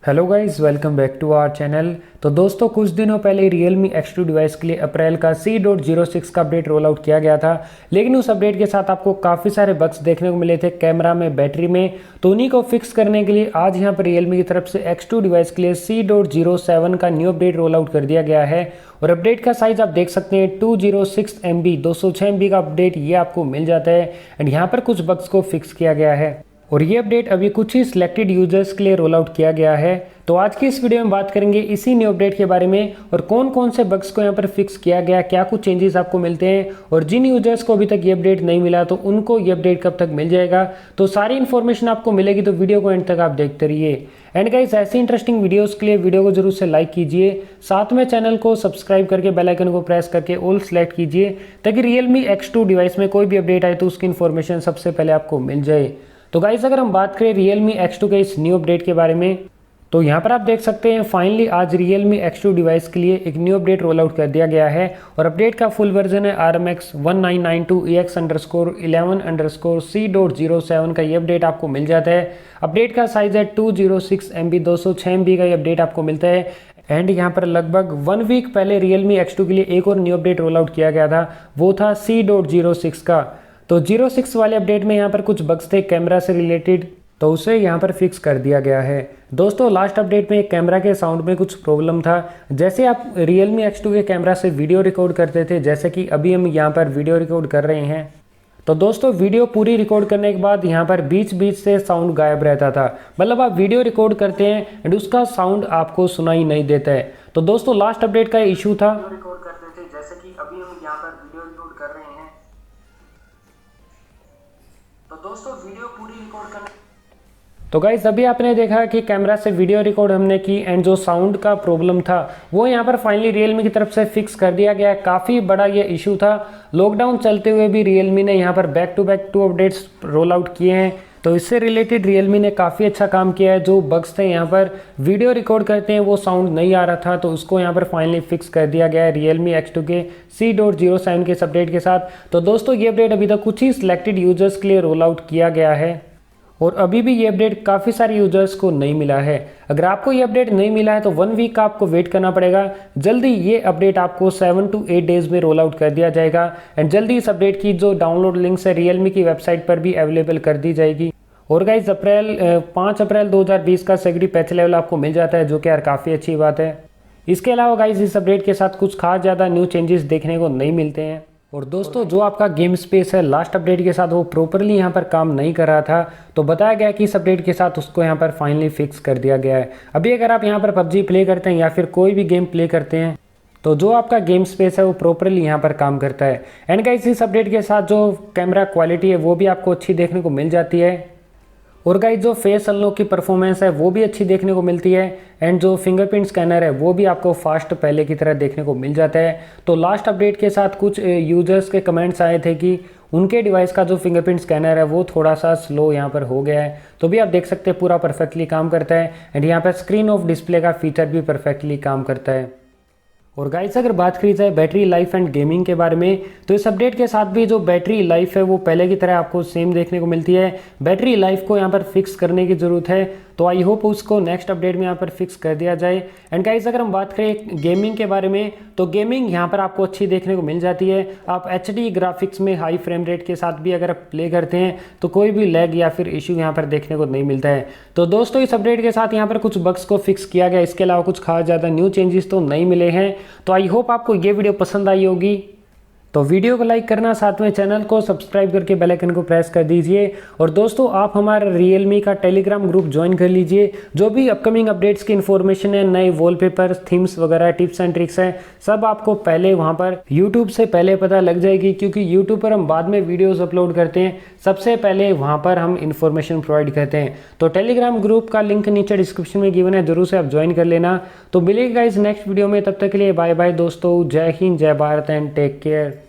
Hello guys, welcome back to our channel. तो दोस्तों, कुछ दिनों पहले Realme X2 डिवाइस के लिए अप्रैल का C.06 का अपडेट रोल आउट किया गया था, लेकिन उस अपडेट के साथ आपको काफ़ी सारे बग्स देखने को मिले थे कैमरा में, बैटरी में। तो उन्हीं को फिक्स करने के लिए आज यहाँ पर Realme की तरफ से X2 डिवाइस के लिए C.07 का न्यू अपडेट रोल आउट कर दिया गया है। और अपडेट का साइज आप देख सकते हैं 206 MB 206 MB का अपडेट ये आपको मिल जाता है। एंड यहाँ पर कुछ बग्स को फिक्स किया गया है और ये अपडेट अभी कुछ ही सिलेक्टेड यूजर्स के लिए रोल आउट किया गया है। तो आज की इस वीडियो में बात करेंगे इसी न्यू अपडेट के बारे में और कौन कौन से बग्स को यहाँ पर फिक्स किया गया, क्या कुछ चेंजेस आपको मिलते हैं और जिन यूजर्स को अभी तक ये अपडेट नहीं मिला तो उनको ये अपडेट कब तक मिल जाएगा। तो सारी इन्फॉर्मेशन आपको मिलेगी, तो वीडियो को एंड तक आप देखते रहिए। एंड गाइस, ऐसी इंटरेस्टिंग वीडियोस के लिए वीडियो को जरूर से लाइक कीजिए, साथ में चैनल को सब्सक्राइब करके बेल आइकन को प्रेस करके ऑल सेलेक्ट कीजिए, ताकि Realme X2 डिवाइस में कोई भी अपडेट आए तो उसकी इन्फॉर्मेशन सबसे पहले आपको मिल जाए। तो गाइस, अगर हम बात करें Realme X2 के इस न्यू अपडेट के बारे में, तो यहाँ पर आप देख सकते हैं फाइनली आज Realme X2 डिवाइस के लिए एक न्यू अपडेट रोल आउट कर दिया गया है। और अपडेट का फुल वर्जन है RMX 1992EX_11_C.07 का ये अपडेट आपको मिल जाता है। अपडेट का साइज है 206 MB 206 MB का ये अपडेट आपको मिलता है। एंड यहाँ पर लगभग 1 वीक पहले Realme X2 के लिए एक और न्यू अपडेट रोल आउट किया गया था, वो था C.06 का। तो 06 वाले अपडेट में यहाँ पर कुछ बग्स थे कैमरा से रिलेटेड, तो उसे यहाँ पर फिक्स कर दिया गया है। दोस्तों, लास्ट अपडेट में कैमरा के साउंड में कुछ प्रॉब्लम था। जैसे आप Realme X2 के कैमरा से वीडियो रिकॉर्ड करते थे, जैसे कि अभी हम यहाँ पर वीडियो रिकॉर्ड कर रहे हैं, तो दोस्तों वीडियो पूरी रिकॉर्ड करने के बाद यहाँ पर बीच बीच से साउंड गायब रहता था। मतलब आप वीडियो रिकॉर्ड करते हैं एंड उसका साउंड आपको सुनाई नहीं देता है। तो दोस्तों लास्ट अपडेट का इशू था, रिकॉर्ड करते थे जैसे कि अभी हम यहाँ पर वीडियो रिकॉर्ड कर रहे हैं, तो दोस्तों वीडियो पूरी रिकॉर्ड करने, तो गाइस अभी आपने देखा कि कैमरा से वीडियो रिकॉर्ड हमने की एंड जो साउंड का प्रॉब्लम था वो यहाँ पर फाइनली Realme की तरफ से फिक्स कर दिया गया है। काफ़ी बड़ा ये इशू था। लॉकडाउन चलते हुए भी Realme ने यहाँ पर back to back 2 updates roll out किए हैं, तो इससे रिलेटेड Realme ने काफ़ी अच्छा काम किया है। जो बग्स थे यहाँ पर वीडियो रिकॉर्ड करते हैं वो साउंड नहीं आ रहा था, तो उसको यहाँ पर फाइनली फिक्स कर दिया गया है Realme X2 के C.07 के इस अपडेट के साथ। तो दोस्तों ये अपडेट अभी तक कुछ ही सिलेक्टेड यूजर्स के लिए रोल आउट किया गया है और अभी भी ये अपडेट काफ़ी सारे यूजर्स को नहीं मिला है। अगर आपको ये अपडेट नहीं मिला है तो 1 वीक का आपको वेट करना पड़ेगा। जल्दी ये अपडेट आपको 7 to 8 डेज में रोल आउट कर दिया जाएगा एंड जल्दी इस अपडेट की जो डाउनलोड लिंक्स है Realme की वेबसाइट पर भी अवेलेबल कर दी जाएगी। और गाइस 5 अप्रैल 2020 का सेक्यूरिटी पैच लेवल आपको मिल जाता है, जो कि यार काफ़ी अच्छी बात है। इसके अलावा गाइस इस अपडेट के साथ कुछ खास ज़्यादा न्यू चेंजेस देखने को नहीं मिलते हैं। और दोस्तों, जो आपका गेम स्पेस है लास्ट अपडेट के साथ वो प्रॉपरली यहाँ पर काम नहीं कर रहा था, तो बताया गया कि इस अपडेट के साथ उसको यहाँ पर फाइनली फिक्स कर दिया गया है। अभी अगर आप यहाँ पर PUBG प्ले करते हैं या फिर कोई भी गेम प्ले करते हैं, तो जो आपका गेम स्पेस है वो प्रॉपरली यहाँ पर काम करता है। एंड गाइस इस अपडेट के साथ जो कैमरा क्वालिटी है वो भी आपको अच्छी देखने को मिल जाती है। और गाइस जो फेस अनलॉक की परफॉर्मेंस है वो भी अच्छी देखने को मिलती है एंड जो फिंगरप्रिंट स्कैनर है वो भी आपको फास्ट पहले की तरह देखने को मिल जाता है। तो लास्ट अपडेट के साथ कुछ यूजर्स के कमेंट्स आए थे कि उनके डिवाइस का जो फिंगरप्रिंट स्कैनर है वो थोड़ा सा स्लो यहाँ पर हो गया है, तो भी आप देख सकते हैं पूरा परफेक्टली काम करता है एंड यहाँ पर स्क्रीन ऑफ डिस्प्ले का फीचर भी परफेक्टली काम करता है। और गाइस अगर बात करी जाए बैटरी लाइफ एंड गेमिंग के बारे में, तो इस अपडेट के साथ भी जो बैटरी लाइफ है वो पहले की तरह आपको सेम देखने को मिलती है। बैटरी लाइफ को यहाँ पर फिक्स करने की ज़रूरत है, तो आई होप उसको नेक्स्ट अपडेट में यहाँ पर फिक्स कर दिया जाए। एंड गाइस अगर हम बात करें गेमिंग के बारे में, तो गेमिंग यहाँ पर आपको अच्छी देखने को मिल जाती है। आप HD ग्राफिक्स में हाई फ्रेम रेट के साथ भी अगर आप प्ले करते हैं तो कोई भी लैग या फिर इशू यहाँ पर देखने को नहीं मिलता है। तो दोस्तों इस अपडेट के साथ यहाँ पर कुछ बग्स को फिक्स किया गया, इसके अलावा कुछ खास ज़्यादा न्यू चेंजेस तो नहीं मिले हैं। तो आई होप आपको ये वीडियो पसंद आई होगी, तो वीडियो को लाइक करना, साथ में चैनल को सब्सक्राइब करके बेल आइकन को प्रेस कर दीजिए। और दोस्तों आप हमारा Realme का टेलीग्राम ग्रुप ज्वाइन कर लीजिए। जो भी अपकमिंग अपडेट्स की इन्फॉर्मेशन है, नए वॉलपेपर्स, थीम्स वगैरह, टिप्स एंड ट्रिक्स हैं, सब आपको पहले वहां पर यूट्यूब से पहले पता लग जाएगी, क्योंकि यूट्यूब पर हम बाद में वीडियोज़ अपलोड करते हैं, सबसे पहले वहाँ पर हम इन्फॉर्मेशन प्रोवाइड करते हैं। तो टेलीग्राम ग्रुप का लिंक नीचे डिस्क्रिप्शन में गिवन है, जरूर से आप ज्वाइन कर लेना। तो मिलेगा इस नेक्स्ट वीडियो में, तब तक के लिए बाय बाय दोस्तों। जय हिंद, जय भारत एंड टेक केयर।